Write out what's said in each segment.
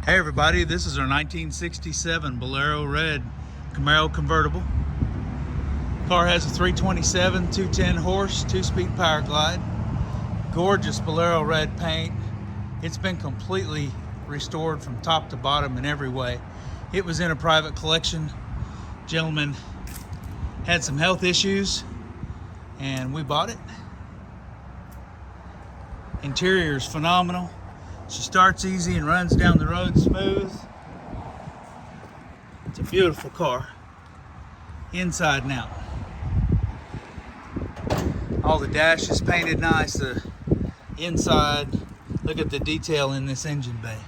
Hey everybody, this is our 1967 Bolero Red Camaro convertible. Car has a 327, 210 horse, 2-speed power glide. Gorgeous Bolero Red paint. It's been completely restored from top to bottom in every way. It was in a private collection. Gentleman had some health issues and we bought it. Interior is phenomenal. She starts easy and runs down the road smooth. It's a beautiful car, inside and out. All the dash is painted nice. The inside, look at the detail in this engine bay.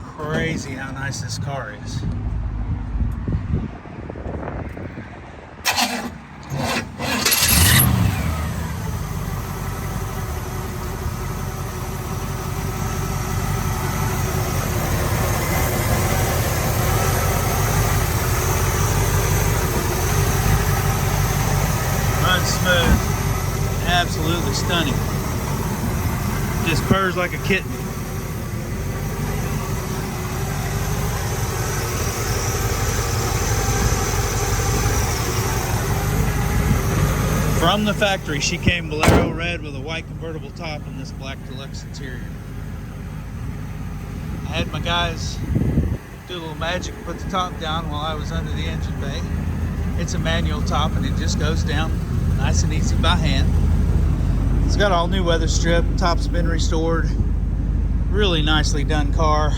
Crazy how nice this car is. Runs smooth, absolutely stunning. Just purrs like a kitten. From the factory, she came Bolero Red with a white convertible top and this black deluxe interior. I had my guys do a little magic and put the top down while I was under the engine bay. It's a manual top and it just goes down nice and easy by hand. It's got all new weather strip, top's been restored. Really nicely done car.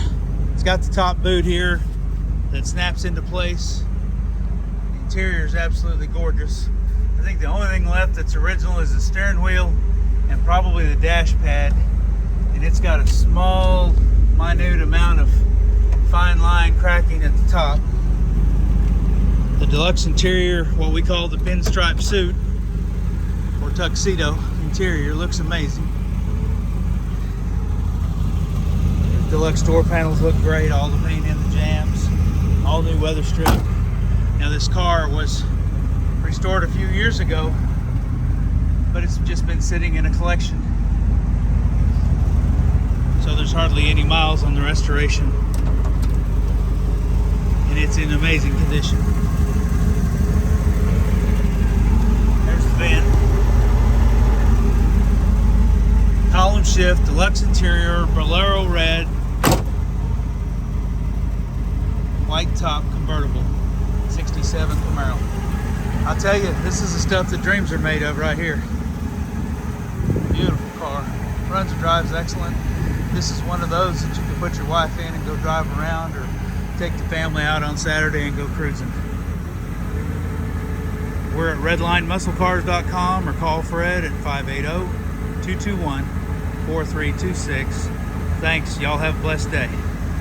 It's got the top boot here that snaps into place. The interior is absolutely gorgeous. I think the only thing left that's original is the steering wheel and probably the dash pad. And it's got a small, minute amount of fine line cracking at the top. The deluxe interior, what we call the pinstripe suit or tuxedo interior, looks amazing. The deluxe door panels look great, all the paint in the jams, all new weather strip. Now this car was restored a few years ago, but it's just been sitting in a collection. So there's hardly any miles on the restoration. And it's in amazing condition. There's the van. Column shift, deluxe interior, Bolero Red, white top convertible, 67 Camaro. I'll tell you, this is the stuff that dreams are made of right here. Beautiful car. Runs and drives excellent. This is one of those that you can put your wife in and go drive around, or take the family out on Saturday and go cruising. We're at redlinemusclecars.com or call Fred at 580-221-4326. Thanks. Y'all have a blessed day.